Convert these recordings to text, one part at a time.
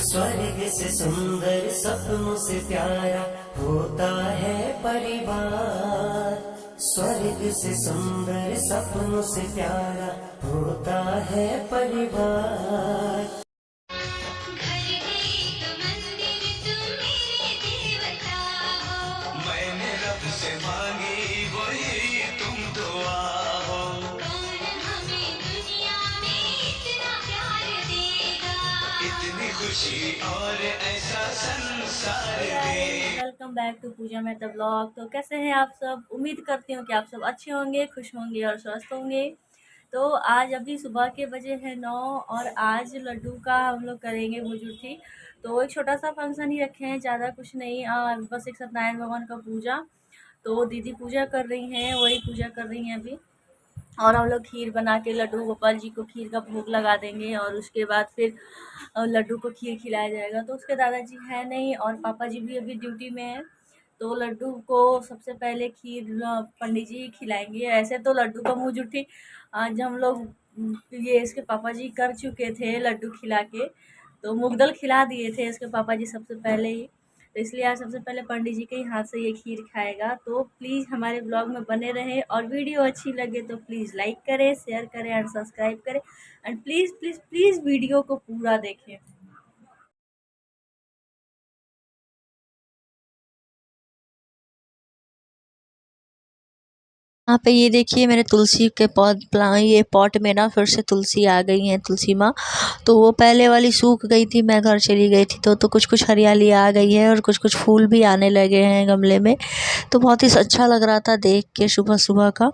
स्वर्ग से सुंदर सपनों से प्यारा होता है परिवार। स्वर्ग से सुंदर सपनों से प्यारा होता है परिवार। घर गई तो मंदिर तुम मेरे देवता हो। मैंने रब से मांगी वही तुम दुआ हो। कौन हमें दुनिया में इतना प्यार देगा, इतनी खुशी और ऐसा संसार देगा। Welcome back to Pooja Mehta blog. तो कैसे हैं आप सब? उम्मीद करती हूँ कि आप सब अच्छे होंगे, खुश होंगे और स्वस्थ होंगे। तो आज अभी सुबह के बजे हैं 9 और आज लड्डू का हम लोग करेंगे भुजुर्थी। तो एक छोटा सा फंक्शन ही रखे हैं, ज़्यादा कुछ नहीं, बस एक सत्यनारायण भगवान का पूजा। तो दीदी पूजा कर रही हैं, वही पूजा कर रही हैं अभी। और हम लोग खीर बना के लड्डू गोपाल जी को खीर का भोग लगा देंगे और उसके बाद फिर लड्डू को खीर खिलाया जाएगा। तो उसके दादाजी है नहीं और पापा जी भी अभी ड्यूटी में हैं, तो लड्डू को सबसे पहले खीर पंडित जी खिलाएंगे। ऐसे तो लड्डू का मुँह जुठी आज हम लोग ये इसके पापा जी कर चुके थे लड्डू खिला के, तो मुगदल खिला दिए थे इसके पापा जी सबसे पहले ही। तो इसलिए आज सबसे पहले पंडित जी के ही हाथ से ये खीर खाएगा। तो प्लीज़ हमारे ब्लॉग में बने रहें और वीडियो अच्छी लगे तो प्लीज़ लाइक करें, शेयर करें एंड सब्सक्राइब करें and please please please video को पूरा देखें। यहाँ पे ये देखिए मेरे तुलसी के ये पॉट में ना फिर से तुलसी आ गई हैं, तुलसी माँ। तो वो पहले वाली सूख गई थी, मैं घर चली गई थी, तो कुछ कुछ हरियाली आ गई है और कुछ कुछ फूल भी आने लगे हैं गमले में। तो बहुत ही अच्छा लग रहा था देख के सुबह सुबह का।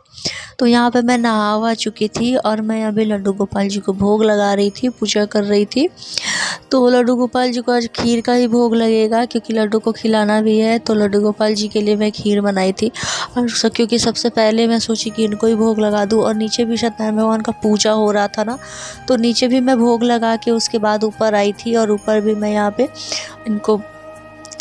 तो यहाँ पे मैं नहा चुकी थी और मैं अभी लड्डू गोपाल जी को भोग लगा रही थी, पूजा कर रही थी। तो लड्डू गोपाल जी को आज खीर का ही भोग लगेगा क्योंकि लड्डू को खिलाना भी है। तो लड्डू गोपाल जी के लिए मैं खीर बनाई थी और क्योंकि सबसे पहले मैं सोची कि इनको ही भोग लगा दूं और नीचे भी सत्यनारायण भगवान का पूजा हो रहा था ना, तो नीचे भी मैं भोग लगा के उसके बाद ऊपर आई थी और ऊपर भी मैं यहाँ पे इनको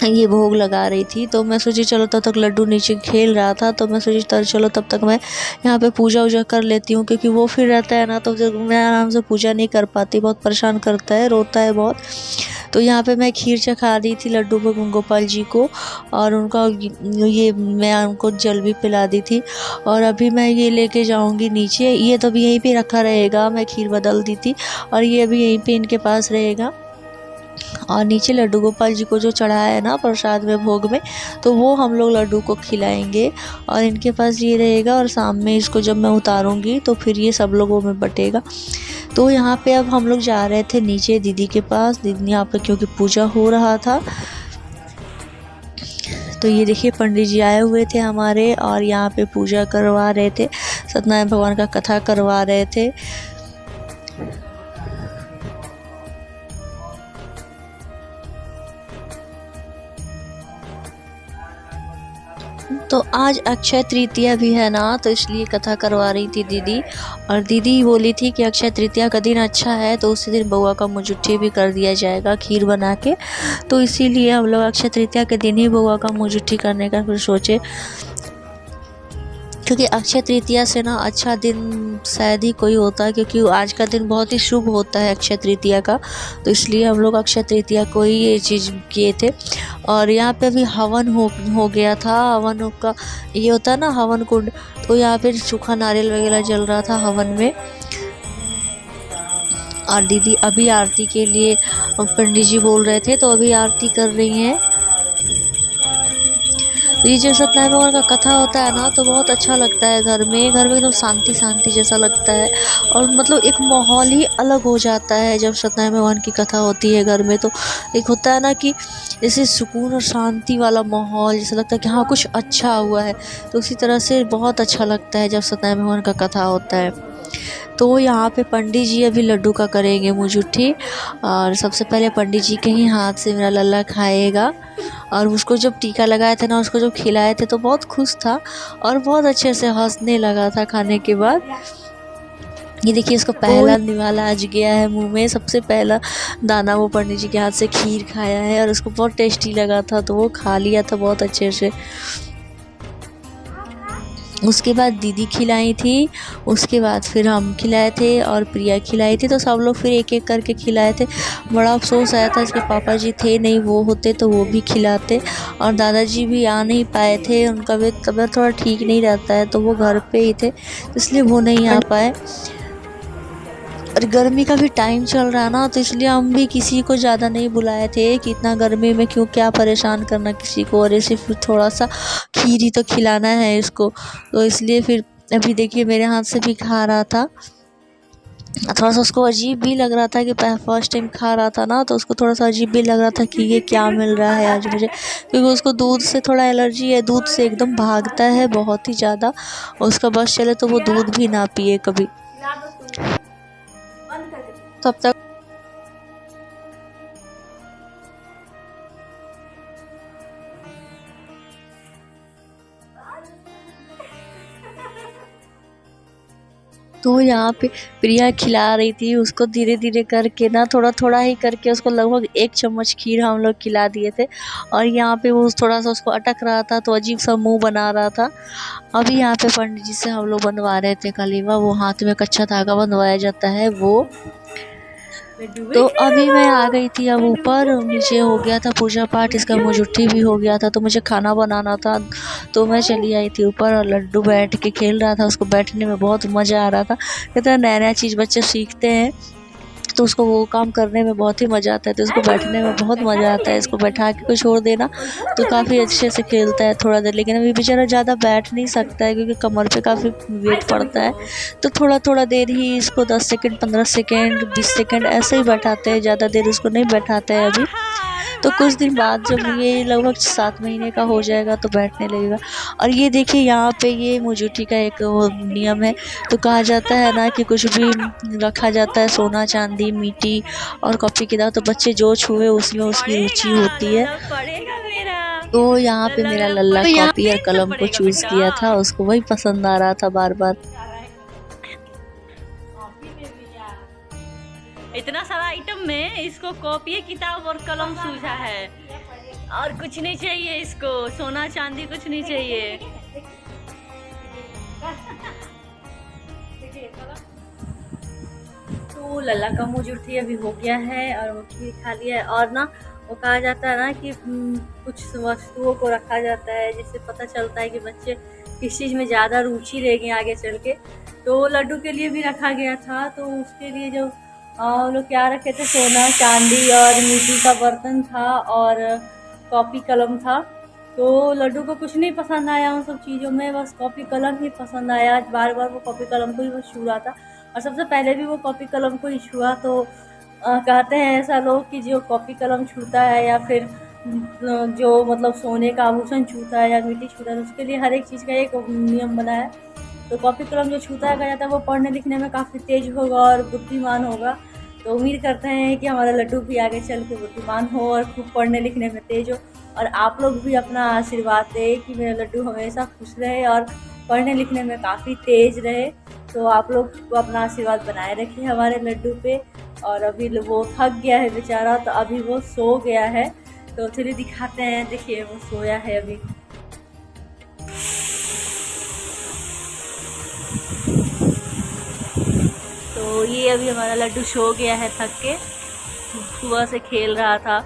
ये भोग लगा रही थी। तो मैं सोची चलो तब तक लड्डू नीचे खेल रहा था, तो मैं सोची चलो तब तक मैं यहाँ पे पूजा वूजा कर लेती हूँ क्योंकि वो फिर रहता है ना, तो जब मैं आराम से पूजा नहीं कर पाती, बहुत परेशान करता है, रोता है बहुत। तो यहाँ पे मैं खीर चखा दी थी लड्डू गोपाल जी को और उनका ये मैं उनको जल भी पिला दी थी। और अभी मैं ये लेके जाऊँगी नीचे, ये तो अभी यहीं पे रखा रहेगा, मैं खीर बदल दी थी और ये अभी यहीं पे इनके पास रहेगा। और नीचे लड्डू गोपाल जी को जो चढ़ाया है ना प्रसाद में भोग में, तो वो हम लोग लड्डू को खिलाएंगे और इनके पास ये रहेगा और सामने इसको जब मैं उतारूंगी तो फिर ये सब लोगों में बटेगा। तो यहाँ पे अब हम लोग जा रहे थे नीचे दीदी के पास, दीदी यहाँ पे क्योंकि पूजा हो रहा था। तो ये देखिए पंडित जी आए हुए थे हमारे और यहाँ पे पूजा करवा रहे थे, सत्यनारायण भगवान का कथा करवा रहे थे। तो आज अक्षय तृतीया भी है ना, तो इसलिए कथा करवा रही थी दीदी। और दीदी बोली थी कि अक्षय तृतीया का दिन अच्छा है तो उसी दिन बउआ का मुजुट्ठी भी कर दिया जाएगा खीर बना के। तो इसीलिए हम लोग अक्षय तृतीया के दिन ही बउआ का मुजुट्ठी करने का फिर सोचे, क्योंकि अक्षय तृतीया से ना अच्छा दिन शायद ही कोई होता है, क्योंकि आज का दिन बहुत ही शुभ होता है अक्षय तृतीया का। तो इसलिए हम लोग अक्षय तृतीया को ही ये चीज़ किए थे। और यहाँ पे अभी हवन हो गया था, हवन का ये होता है ना हवन कुंड, तो यहाँ पे सूखा नारियल वगैरह जल रहा था हवन में। और दीदी अभी आरती के लिए पंडित जी बोल रहे थे तो अभी आरती कर रही हैं। ये जब सत्यनारायण भगवान का कथा होता है ना तो बहुत अच्छा लगता है, घर में एकदम शांति शांति जैसा लगता है और मतलब एक माहौल ही अलग हो जाता है जब सत्यनारायण भगवान की कथा होती है घर में। तो एक होता है ना कि जैसे सुकून और शांति वाला माहौल, जैसा लगता है कि हाँ कुछ अच्छा हुआ है। तो उसी तरह से बहुत अच्छा लगता है जब सत्यनारायण भगवान का कथा होता है। तो यहाँ पे पंडित जी अभी लड्डू का करेंगे मुजुट्ठी और सबसे पहले पंडित जी के ही हाथ से मेरा लल्ला खाएगा। और उसको जब टीका लगाए थे ना, उसको जब खिलाए थे तो बहुत खुश था और बहुत अच्छे से हंसने लगा था खाने के बाद। ये देखिए इसको पहला निवाला आज गया है मुंह में, सबसे पहला दाना वो पंडित जी के हाथ से खीर खाया है और उसको बहुत टेस्टी लगा था तो वो खा लिया था बहुत अच्छे से। उसके बाद दीदी खिलाई थी, उसके बाद फिर हम खिलाए थे और प्रिया खिलाई थी। तो सब लोग फिर एक एक करके खिलाए थे। बड़ा अफसोस आया था, इसके पापा जी थे नहीं, वो होते तो वो भी खिलाते। और दादाजी भी आ नहीं पाए थे, उनका भी तबीयत थोड़ा ठीक नहीं रहता है, तो वो घर पे ही थे, इसलिए वो नहीं आ पाए। और गर्मी का भी टाइम चल रहा है ना, तो इसलिए हम भी किसी को ज़्यादा नहीं बुलाए थे कि इतना गर्मी में क्यों क्या परेशान करना किसी को, और ऐसे फिर थोड़ा सा खीर ही तो खिलाना है इसको। तो इसलिए फिर अभी देखिए मेरे हाथ से भी खा रहा था। थोड़ा सा उसको अजीब भी लग रहा था कि फर्स्ट टाइम खा रहा था ना, तो उसको थोड़ा सा अजीब भी लग रहा था कि ये क्या मिल रहा है आज मुझे, क्योंकि उसको दूध से थोड़ा एलर्जी है, दूध से एकदम भागता है बहुत ही ज़्यादा। और उसका बस चले तो वो दूध भी ना पिए कभी। तब तक तो यहाँ पे प्रिया खिला रही थी उसको, धीरे धीरे करके ना, थोड़ा थोड़ा ही करके उसको लगभग 1 चम्मच खीर हम लोग खिला दिए थे। और यहाँ पे वो थोड़ा सा उसको अटक रहा था, तो अजीब सा मुंह बना रहा था। अभी यहाँ पे पंडित जी से हम लोग बनवा रहे थे कलीवा, वो हाथ में कच्चा धागा बंधवाया जाता है वो। तो अभी मैं आ गई थी अब ऊपर, नीचे हो गया था पूजा पाठ, इसका मुझुट्ठी भी हो गया था, तो मुझे खाना बनाना था, तो मैं चली आई थी ऊपर। और लड्डू बैठ के खेल रहा था, उसको बैठने में बहुत मज़ा आ रहा था। कहते हैं नया नया चीज़ बच्चे सीखते हैं, तो उसको वो काम करने में बहुत ही मज़ा आता है, तो उसको बैठने में बहुत मज़ा आता है। इसको बैठा के कोई छोड़ देना तो काफ़ी अच्छे से खेलता है थोड़ा देर, लेकिन अभी बेचारा ज़्यादा बैठ नहीं सकता है क्योंकि कमर पे काफ़ी वेट पड़ता है। तो थोड़ा थोड़ा देर ही इसको 10 सेकंड, 15 सेकंड, 20 सेकंड ऐसे ही बैठाते हैं, ज़्यादा देर उसको नहीं बैठाते हैं अभी। तो कुछ दिन बाद जब ये लगभग 7 महीने का हो जाएगा तो बैठने लगेगा। और ये देखिए यहाँ पे ये मुझुट्ठी का एक वो नियम है, तो कहा जाता है ना कि कुछ भी रखा जाता है, सोना चांदी मिट्टी और कॉपी किताब, तो बच्चे जो छुए उसमें उसकी रुचि होती है। तो यहाँ पे मेरा लल्ला कॉपी और कलम को चूज़ किया था, उसको वही पसंद आ रहा था बार बार। इतना सारा आइटम में इसको कॉपी, किताब और कलम सूझा है, और कुछ नहीं चाहिए इसको, सोना चांदी कुछ नहीं चाहिए। तो लल्ला का मुझुट्ठी अभी हो गया है और वो खीर खा लिया है। और ना वो कहा जाता है ना कि कुछ वस्तुओं को रखा जाता है जिससे पता चलता है कि बच्चे किस चीज़ में ज़्यादा रुचि रहेगी आगे चल के। तो लड्डू के लिए भी रखा गया था, तो उसके लिए जो लोग क्या रखे थे, सोना चांदी और मिट्टी का बर्तन था और कॉपी कलम था। तो लड्डू को कुछ नहीं पसंद आया उन सब चीज़ों में, बस कॉपी कलम ही पसंद आया। बार बार वो कॉपी कलम को ही बस छू रहा था, और सबसे पहले भी वो कॉपी कलम को ही छुआ। तो कहते हैं ऐसा लोग कि जो कॉपी कलम छूता है या फिर जो मतलब सोने का आभूषण छूता है या मिट्टी छूता है, तो उसके लिए हर एक चीज़ का एक नियम बना है। तो कॉपी कलम जो छूता है कहा जाता है वो पढ़ने लिखने में काफ़ी तेज होगा और बुद्धिमान होगा। तो उम्मीद करते हैं कि हमारा लड्डू भी आगे चल के बुद्धिमान हो और खूब पढ़ने लिखने में तेज हो। और आप लोग भी अपना आशीर्वाद दें कि मेरा लड्डू हमेशा खुश रहे और पढ़ने लिखने में काफ़ी तेज रहे। तो आप लोग को अपना आशीर्वाद बनाए रखिए हमारे लड्डू पे। और अभी वो थक गया है बेचारा, तो अभी वो सो गया है, तो चलिए दिखाते हैं। देखिए वो सोया है अभी। तो ये अभी हमारा लड्डू सो गया है थक के, सुबह से खेल रहा था,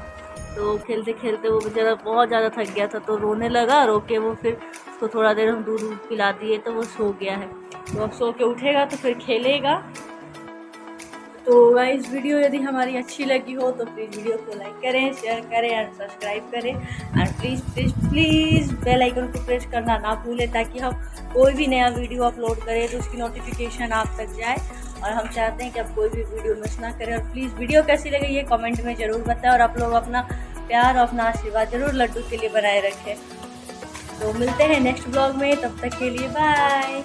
तो खेलते खेलते वो बेचारा बहुत ज़्यादा थक गया था, तो रोने लगा। रो के वो फिर उसको थोड़ा देर हम दूध पिला दिए तो वो सो गया है। तो अब सो के उठेगा तो फिर खेलेगा। तो गाइस वीडियो यदि हमारी अच्छी लगी हो तो प्लीज़ वीडियो को लाइक करें, शेयर करें और सब्सक्राइब करें। और please please please bell icon को प्रेस करना ना भूलें, ताकि हम कोई भी नया वीडियो अपलोड करें तो उसकी नोटिफिकेशन आप तक जाए। और हम चाहते हैं कि आप कोई भी वीडियो मिस ना करें। और प्लीज़ वीडियो कैसी लगी ये कमेंट में ज़रूर बताएं, और आप लोग अपना प्यार और अपना आशीर्वाद ज़रूर लड्डू के लिए बनाए रखें। तो मिलते हैं नेक्स्ट ब्लॉग में, तब तक के लिए बाय।